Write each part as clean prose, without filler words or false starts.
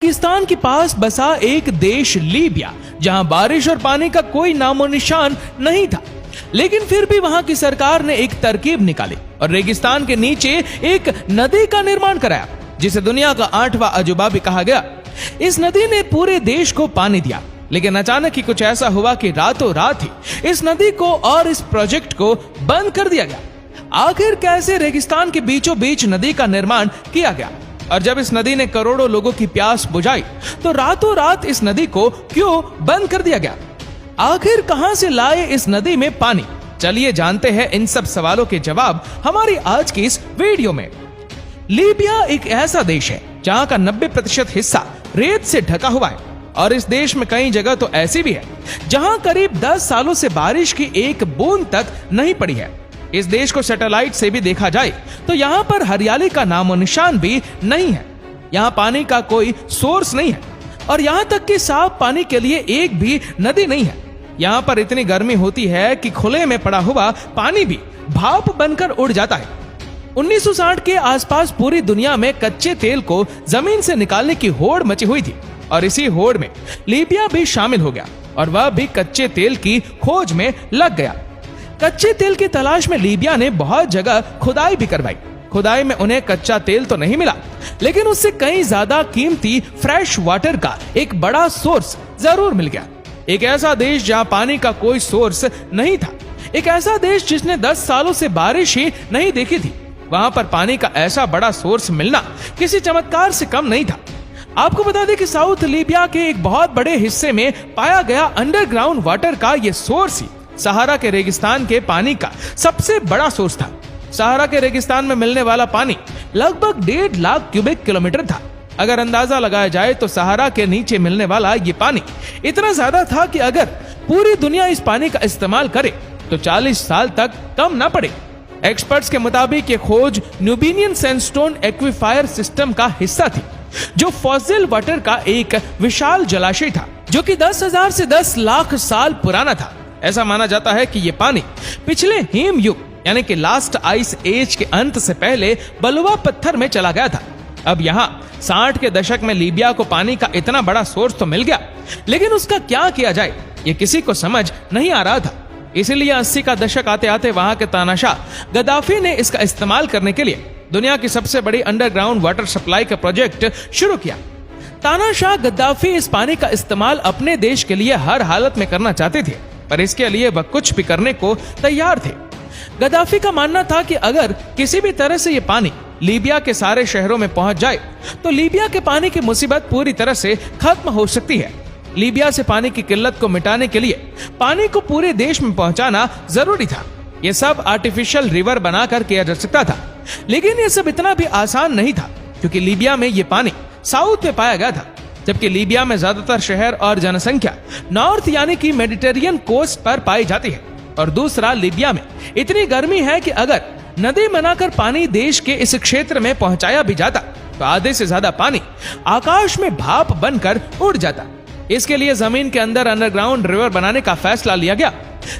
पाकिस्तान के पास बसा एक देश लीबिया, जहां बारिश और पानी का कोई नामो निशान नहीं था, लेकिन फिर भी वहां की सरकार ने एक तरकीब निकाली और रेगिस्तान के नीचे एक नदी का निर्माण कराया, जिसे दुनिया का 8वां अजूबा भी कहा गया। इस नदी ने पूरे देश को पानी दिया, लेकिन अचानक ही कुछ ऐसा हुआ कि रातों रात ही इस नदी को और इस प्रोजेक्ट को बंद कर दिया गया। आखिर कैसे रेगिस्तान के बीचों बीच नदी का निर्माण किया गया, और जब इस नदी ने करोड़ों लोगों की प्यास बुझाई तो रातों रात इस नदी को क्यों बंद कर दिया गया? आखिर कहां से लाए इस नदी में पानी? चलिए जानते हैं इन सब सवालों के जवाब हमारी आज की इस वीडियो में। लीबिया एक ऐसा देश है जहां का 90% हिस्सा रेत से ढका हुआ है, और इस देश में कई जगह तो ऐसी भी है जहां करीब 10 सालों से बारिश की एक बूंद तक नहीं पड़ी है। इस देश को सैटेलाइट से भी देखा जाए तो यहाँ पर हरियाली का नामो निशान भी नहीं है। यहाँ पानी का कोई सोर्स नहीं है, और यहाँ तक कि साफ पानी के लिए एक भी नदी नहीं है। यहाँ पर इतनी गर्मी होती है कि खुले में पड़ा हुआ पानी भी भाप बनकर उड़ जाता है। 1960 के आसपास पूरी दुनिया में कच्चे तेल को जमीन से निकालने की होड़ मची हुई थी, और इसी होड़ में लीबिया भी शामिल हो गया, और वह भी कच्चे तेल की खोज में लग गया। कच्चे तेल की तलाश में लीबिया ने बहुत जगह खुदाई भी करवाई। खुदाई में उन्हें कच्चा तेल तो नहीं मिला, लेकिन उससे कहीं ज्यादा कीमती फ्रेश वाटर का एक बड़ा सोर्स जरूर मिल गया। एक ऐसा देश जहां पानी का कोई सोर्स नहीं था, एक ऐसा देश जिसने 10 सालों से बारिश ही नहीं देखी थी, वहां पर पानी का ऐसा बड़ा सोर्स मिलना किसी चमत्कार से कम नहीं था। आपको बता दें कि साउथ लीबिया के एक बहुत बड़े हिस्से में पाया गया अंडरग्राउंड वाटर का ये सोर्स ही सहारा के रेगिस्तान के पानी का सबसे बड़ा सोर्स था। सहारा के रेगिस्तान में मिलने वाला पानी लगभग 1.5 लाख क्यूबिक किलोमीटर था। अगर अंदाजा लगाया जाए तो सहारा के नीचे मिलने वाला ये पानी इतना ज्यादा था कि अगर पूरी दुनिया इस पानी का इस्तेमाल करे तो 40 साल तक कम ना पड़े। एक्सपर्ट्स के मुताबिक ये खोज न्यूबिनियन सैंडस्टोन एक्विफायर सिस्टम का हिस्सा थी, जो फॉसिल वाटर का एक विशाल जलाशय था, जो कि 10,000 से 10 लाख साल पुराना था। ऐसा माना जाता है कि ये पानी पिछले हिम युग यानी कि लास्ट आइस एज के अंत से पहले बलुआ पत्थर में चला गया था। अब यहाँ 60 के दशक में लीबिया को पानी का इतना बड़ा सोर्स तो मिल गया, लेकिन उसका क्या किया जाए ये किसी को समझ नहीं आ रहा था। इसीलिए 80 का दशक आते आते वहां के तानाशाह गद्दाफी ने इसका इस्तेमाल करने के लिए दुनिया की सबसे बड़ी अंडरग्राउंड वाटर सप्लाई का प्रोजेक्ट शुरू किया। तानाशाह गद्दाफी इस पानी का इस्तेमाल अपने देश के लिए हर हालत में करना चाहते थे, पर इसके लिए वह कुछ भी करने को तैयार थे। गद्दाफी का मानना था कि अगर किसी भी तरह से ये पानी लीबिया के सारे शहरों में पहुंच जाए तो लीबिया के पानी की मुसीबत पूरी तरह से खत्म हो सकती है। लीबिया से पानी की किल्लत को मिटाने के लिए पानी को पूरे देश में पहुंचाना जरूरी था। ये सब आर्टिफिशियल रिवर बनाकर किया जा सकता था, लेकिन ये सब इतना भी आसान नहीं था, क्योंकि लीबिया में ये पानी साउथ में पाया गया था, जबकि लीबिया में ज्यादातर शहर और जनसंख्या नॉर्थ यानी कि मेडिटेरियन कोस्ट पर पाई जाती है। और दूसरा, लीबिया में इतनी गर्मी है कि अगर नदी बनाकर पानी देश के इस क्षेत्र में पहुंचाया भी जाता तो आधे से ज्यादा पानी आकाश में भाप बनकर उड़ जाता। इसके लिए जमीन के अंदर अंडरग्राउंड रिवर बनाने का फैसला लिया गया।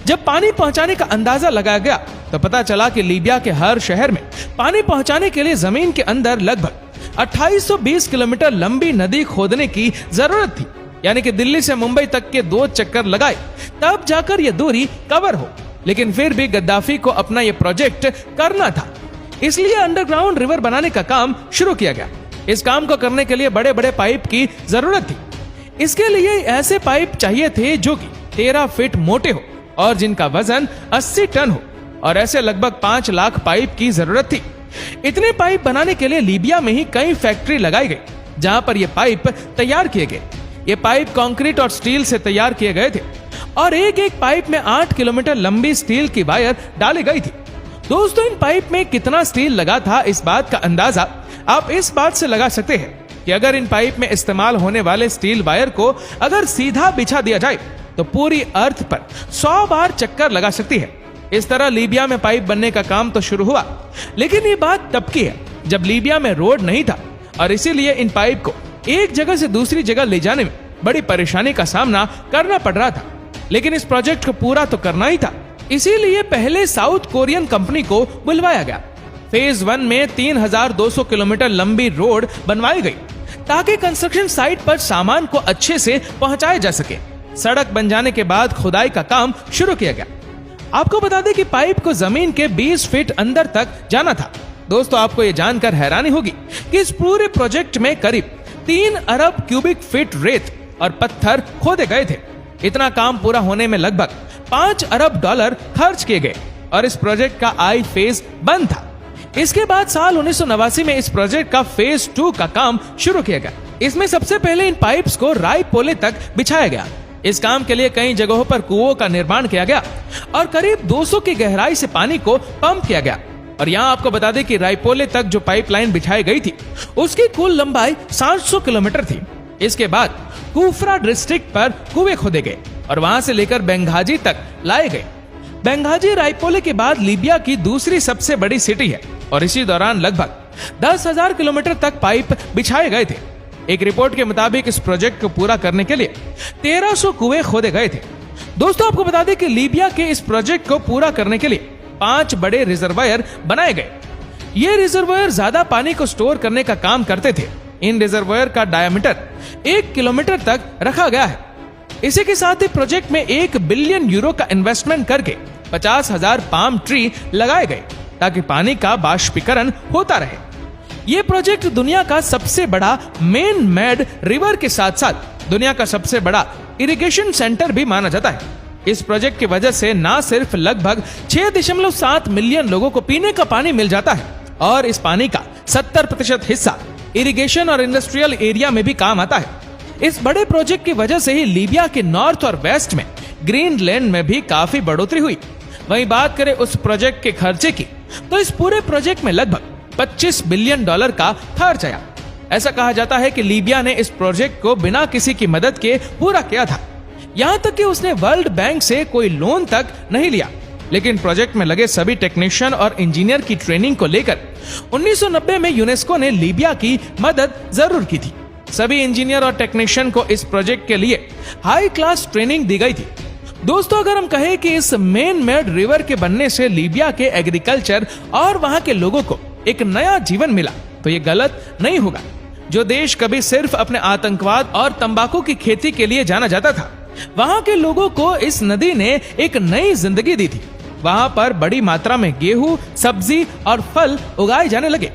जब पानी पहुंचाने का अंदाजा लगाया गया तो पता चला कि लीबिया के हर शहर में पानी पहुंचाने के लिए जमीन के अंदर लगभग 2820 किलोमीटर लंबी नदी खोदने की जरूरत थी, यानी कि दिल्ली से मुंबई तक के 2 चक्कर लगाए तब जाकर यह दूरी कवर हो। लेकिन फिर भी गद्दाफी को अपना यह प्रोजेक्ट करना था, इसलिए अंडरग्राउंड रिवर बनाने का काम शुरू किया गया। इस काम को करने के लिए बड़े बड़े पाइप की जरूरत थी। इसके लिए ऐसे पाइप चाहिए थे जो कि 13 फीट मोटे हो और जिनका वजन 80 टन हो, और ऐसे लगभग 5 लाख पाइप की जरूरत थी। इतने पाइप बनाने के लिए लीबिया में ही कई फैक्ट्री लगाई गई, जहां पर ये पाइप तैयार किए गए। ये पाइप कंक्रीट और स्टील से तैयार किए गए थे, और एक एक पाइप में 8 किलोमीटर लंबी स्टील की वायर डाली गई थी। दोस्तों, इन पाइप में कितना स्टील लगा था, इस बात का अंदाजा आप इस बात से लगा सकते हैं कि अगर इन पाइप में इस्तेमाल होने वाले स्टील वायर को अगर सीधा बिछा दिया जाए तो पूरी अर्थ पर 100 बार चक्कर लगा सकती है। इस तरह लीबिया में पाइप बनने का काम तो शुरू हुआ, लेकिन ये बात तब की है जब लीबिया में रोड नहीं था, और इसीलिए इन पाइप को एक जगह से दूसरी जगह ले जाने में बड़ी परेशानी का सामना करना पड़ रहा था। लेकिन इस प्रोजेक्ट को पूरा तो करना ही था, इसीलिए पहले साउथ कोरियन कंपनी को बुलवाया गया। फेज 1 में 3200 किलोमीटर लंबी रोड बनवाई गई। ताकि कंस्ट्रक्शन साइट पर सामान को अच्छे से पहुंचाया जा सके। सड़क बन जाने के बाद खुदाई का काम शुरू किया गया। आपको बता दें कि पाइप को जमीन के 20 फीट अंदर तक जाना था। दोस्तों, आपको ये जानकर हैरानी होगी कि इस पूरे प्रोजेक्ट में करीब 3 अरब क्यूबिक फीट रेत और पत्थर खोदे गए थे। इतना काम पूरा होने में लगभग $5 अरब खर्च किए गए और इस प्रोजेक्ट का आई फेज बंद था। इसके बाद साल 1989 में इस प्रोजेक्ट का फेज 2 का काम शुरू किया गया। इसमें सबसे पहले इन पाइप्स को रायपोले तक बिछाया गया। इस काम के लिए कई जगहों पर कुओं का निर्माण किया गया और करीब 200 की गहराई से पानी को पंप किया गया। और यहाँ आपको बता दें कि रायपोले तक जो पाइपलाइन बिछाई गई थी उसकी कुल लंबाई 700 किलोमीटर थी। इसके बाद कुफरा डिस्ट्रिक्ट पर कुएं खोदे गए और वहां से लेकर बेंगाजी तक लाए गए। बेंगाजी रायपोले के बाद लीबिया की दूसरी सबसे बड़ी सिटी है और इसी दौरान लगभग 10,000 किलोमीटर तक पाइप बिछाए गए थे। एक रिपोर्ट के मुताबिक इस प्रोजेक्ट को पूरा करने के लिए 1300 कुएं खोदे गए थे। दोस्तों, आपको बता दें कि लीबिया के इस प्रोजेक्ट को पूरा करने के लिए 5 बड़े रिजर्वायर बनाए गए। ये रिजर्वायर ज्यादा पानी को स्टोर करने का काम करते थे। इन रिजर्वायर का डायमीटर 1 किलोमीटर तक रखा गया है। इसी के साथ ही प्रोजेक्ट में 1 बिलियन यूरो का इन्वेस्टमेंट करके 50,000 पाम ट्री लगाए गए ताकि पानी का बाष्पीकरण होता रहे। ये प्रोजेक्ट दुनिया का सबसे बड़ा मेन मेड रिवर के साथ साथ दुनिया का सबसे बड़ा इरिगेशन सेंटर भी माना जाता है। इस प्रोजेक्ट की वजह से न सिर्फ लगभग 6.7 मिलियन लोगों को पीने का पानी मिल जाता है और इस पानी का 70% हिस्सा इरिगेशन और इंडस्ट्रियल एरिया में भी काम आता है। इस बड़े प्रोजेक्ट की वजह से ही लीबिया के नॉर्थ और वेस्ट में ग्रीनलैंड में भी काफी बढ़ोतरी हुई। वहीं बात करें उस प्रोजेक्ट के खर्चे की, तो इस पूरे प्रोजेक्ट में लगभग $25 बिलियन का खर्च आया। ऐसा कहा जाता है कि लीबिया ने इस प्रोजेक्ट को बिना किसी की मदद के पूरा किया था। यहाँ तक कि उसने वर्ल्ड बैंक से कोई लोन तक नहीं लिया। लेकिन प्रोजेक्ट में लगे सभी टेक्नीशियन और इंजीनियर की ट्रेनिंग को लेकर 1990 में यूनेस्को ने लीबिया की मदद जरूर की थी। सभी इंजीनियर और टेक्नीशियन को इस प्रोजेक्ट के लिए हाई क्लास ट्रेनिंग दी गई थी। दोस्तों, अगर हम कहें कि इस मेन मेड रिवर के बनने से लीबिया के एग्रीकल्चर और वहां के लोगों को एक नया जीवन मिला, तो ये गलत नहीं होगा। जो देश कभी सिर्फ अपने आतंकवाद और तंबाकू की खेती के लिए जाना जाता था, वहां के लोगों को इस नदी ने एक नई जिंदगी दी थी। वहां पर बड़ी मात्रा में गेहूं, सब्जी और फल उगाए जाने लगे।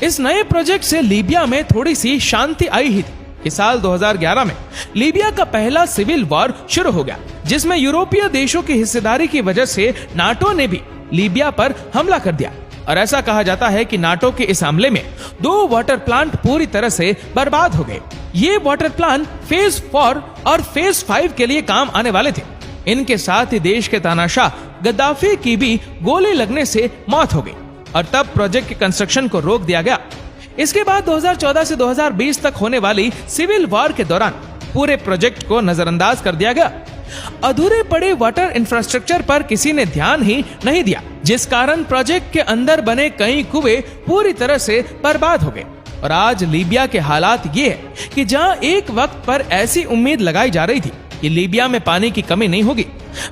इस नए प्रोजेक्ट से लीबिया में थोड़ी सी शांति आई ही थी कि साल 2011 में लीबिया का पहला सिविल वॉर शुरू हो गया, जिसमें यूरोपीय देशों की हिस्सेदारी की वजह से नाटो ने भी लीबिया पर हमला कर दिया। और ऐसा कहा जाता है कि नाटो के इस हमले में 2 वाटर प्लांट पूरी तरह से बर्बाद हो गए। ये वाटर प्लांट फेज 4 और फेज 5 के लिए काम आने वाले थे। इनके साथ ही देश के तानाशाह गद्दाफी की भी गोली लगने से मौत हो गई और तब प्रोजेक्ट के कंस्ट्रक्शन को रोक दिया गया। इसके बाद 2014 से 2020 तक होने वाली सिविल वॉर के दौरान पूरे प्रोजेक्ट को नजरअंदाज कर दिया गया। अधूरे पड़े वाटर इंफ्रास्ट्रक्चर पर किसी ने ध्यान ही नहीं दिया, जिस कारण प्रोजेक्ट के अंदर बने कई कुएं पूरी तरह से बर्बाद हो गए। और आज लीबिया के हालात ये है कि जहां एक वक्त पर ऐसी उम्मीद लगाई जा रही थी कि लीबिया में पानी की कमी नहीं होगी,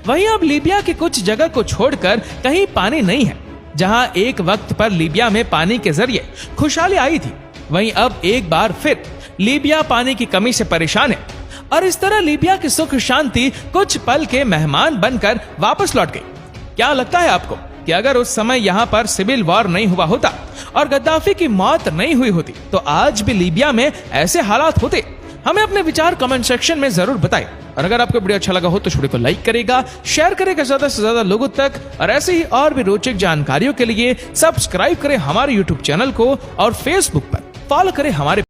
वहीं अब लीबिया की कुछ जगह को छोड़कर कहीं पानी नहीं है। जहां एक वक्त पर लीबिया में पानी के जरिए खुशहाली आई थी, वहीं अब एक बार फिर लीबिया पानी की कमी से परेशान है। और इस तरह लीबिया की सुख शांति कुछ पल के मेहमान बनकर वापस लौट गई। क्या लगता है आपको कि अगर उस समय यहाँ पर सिविल वॉर नहीं हुआ होता और गद्दाफी की मौत नहीं हुई होती, तो आज भी लीबिया में ऐसे हालात होते? हमें अपने विचार कमेंट सेक्शन में जरूर बताएं। और अगर आपको वीडियो अच्छा लगा हो तो वीडियो को लाइक करेगा, शेयर करेगा ज्यादा से ज्यादा लोगों तक। और ऐसे ही और भी रोचक जानकारियों के लिए सब्सक्राइब करें हमारे यूट्यूब चैनल को और फेसबुक पर फॉलो करें हमारे